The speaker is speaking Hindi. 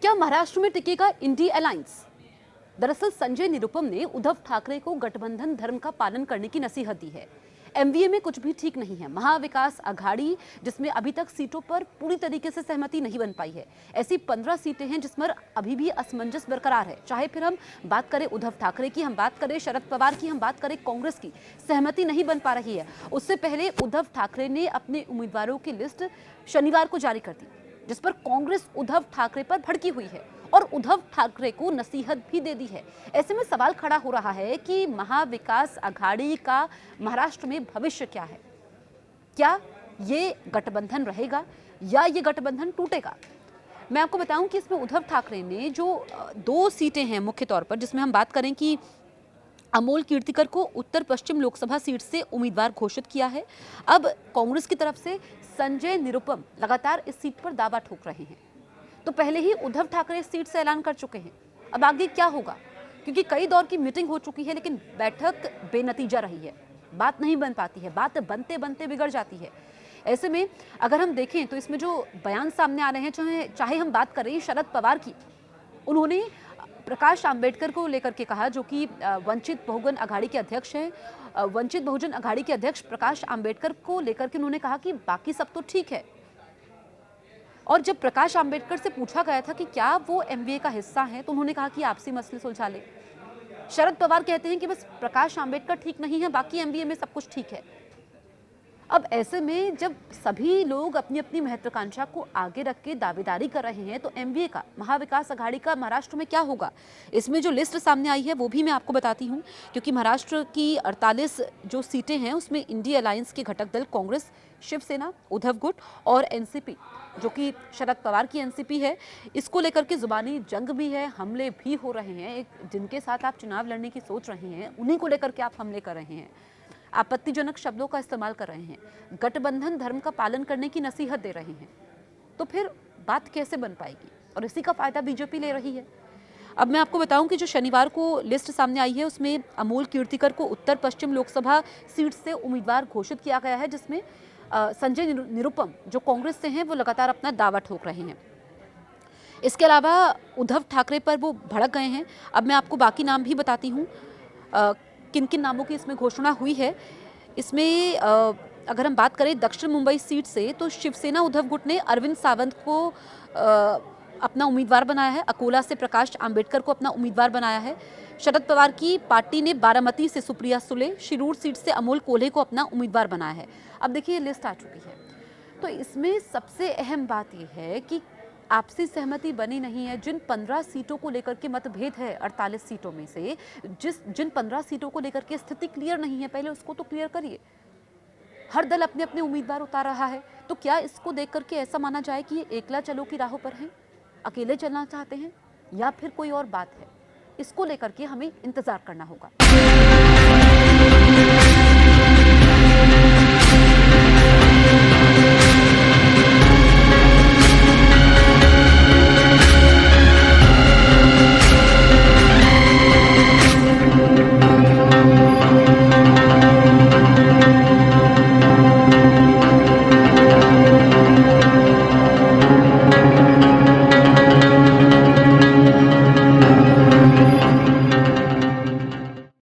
क्या महाराष्ट्र में टिकेगा इंडी अलायंस? दरअसल संजय निरुपम ने उद्धव ठाकरे को गठबंधन धर्म का पालन करने की नसीहत दी है। एमवीए में कुछ भी ठीक नहीं है। महाविकास अघाड़ी जिसमें अभी तक सीटों पर पूरी तरीके से सहमति नहीं बन पाई है, ऐसी 15 सीटें हैं जिसमें अभी भी असमंजस बरकरार है। चाहे फिर हम बात करें उद्धव ठाकरे की, हम बात करें शरद पवार की, हम बात करें कांग्रेस की, सहमति नहीं बन पा रही है। उससे पहले उद्धव ठाकरे ने अपने उम्मीदवारों की लिस्ट शनिवार को जारी कर दी, जिस पर कांग्रेस उद्धव ठाकरे पर भड़की हुई है और उद्धव ठाकरे को नसीहत भी दे दी है। ऐसे में सवाल खड़ा हो रहा है कि महाविकास अघाड़ी का महाराष्ट्र में भविष्य क्या है? क्या ये गठबंधन रहेगा या ये गठबंधन टूटेगा? मैं आपको बताऊं कि इसमें उद्धव ठाकरे ने जो 2 सीटें हैं मुख्य तौर पर, जिसमें हम बात करें कि अमोल कीर्तिकर को उत्तर पश्चिम लोकसभा सीट से उम्मीदवार घोषित किया है। अब कांग्रेस की तरफ से संजय निरुपम लगातार इस सीट पर दावा ठोक रहे हैं। तो पहले ही उद्धव ठाकरे इस सीट से ऐलान कर चुके हैं। अब आगे क्या होगा? क्योंकि कई दौर की मीटिंग हो चुकी है, लेकिन बैठक बेनतीजा रही है, बात नहीं बन पाती है, बात बनते बनते बिगड़ जाती है। ऐसे में अगर हम देखें तो इसमें जो बयान सामने आ रहे हैं, चाहे हम बात करें शरद पवार की, उन्होंने प्रकाश आंबेडकर को लेकर के कहा, जो कि वंचित बहुजन अघाड़ी के अध्यक्ष हैं। वंचित बहुजन अघाड़ी के अध्यक्ष प्रकाश आंबेडकर को लेकर के उन्होंने कहा कि बाकी सब तो ठीक है। और जब प्रकाश आंबेडकर से पूछा गया था कि क्या वो एमवीए का हिस्सा है, तो उन्होंने कहा कि आपसी मसले सुलझा ले। शरद पवार कहते हैं कि बस प्रकाश आंबेडकर ठीक नहीं है, बाकी एमवीए में सब कुछ ठीक है। अब ऐसे में जब सभी लोग अपनी अपनी महत्वाकांक्षा को आगे रख के दावेदारी कर रहे हैं, तो एमवीए का, महाविकास अघाड़ी का महाराष्ट्र में क्या होगा? इसमें जो लिस्ट सामने आई है वो भी मैं आपको बताती हूँ, क्योंकि महाराष्ट्र की 48 जो सीटें हैं उसमें इंडी अलायंस के घटक दल कांग्रेस, शिवसेना, उद्धव गुट और एनसीपी, जो कि शरद पवार की एनसीपी है, इसको लेकर के जुबानी जंग भी है, हमले भी हो रहे हैं। जिनके साथ आप चुनाव लड़ने की सोच रहे हैं, उन्हीं को लेकर के आप हमले कर रहे हैं, आपत्तिजनक शब्दों का इस्तेमाल कर रहे हैं, गठबंधन धर्म का पालन करने की नसीहत दे रहे हैं। तो फिर बात कैसे बन पाएगी? और इसी का फायदा बीजेपी ले रही है। अब मैं आपको बताऊं कि जो शनिवार को लिस्ट सामने आई है उसमें अमोल कीर्तिकर को उत्तर पश्चिम लोकसभा सीट से उम्मीदवार घोषित किया गया है, जिसमें संजय निरुपम जो कांग्रेस से हैं वो लगातार अपना दावा ठोक रहे हैं। इसके अलावा उद्धव ठाकरे पर वो भड़क गए हैं। अब मैं आपको बाकी नाम भी बताती हूँ, किन किन नामों की इसमें घोषणा हुई है। इसमें अगर हम बात करें दक्षिण मुंबई सीट से, तो शिवसेना उद्धव गुट ने अरविंद सावंत को अपना उम्मीदवार बनाया है। अकोला से प्रकाश आंबेडकर को अपना उम्मीदवार बनाया है। शरद पवार की पार्टी ने बारामती से सुप्रिया सुले, शिरूर सीट से अमोल कोल्हे को अपना उम्मीदवार बनाया है। अब देखिए लिस्ट आ चुकी है, तो इसमें सबसे अहम बात यह है कि आपसी सहमति बनी नहीं है। जिन 15 सीटों को लेकर के मतभेद है, 48 सीटों में से जिन 15 सीटों को लेकर के स्थिति क्लियर नहीं है, पहले उसको तो क्लियर करिए। हर दल अपने अपने उम्मीदवार उतार रहा है, तो क्या इसको देख करके ऐसा माना जाए कि ये एकला चलो की राहों पर हैं, अकेले चलना चाहते हैं, या फिर कोई और बात है? इसको लेकर के हमें इंतजार करना होगा।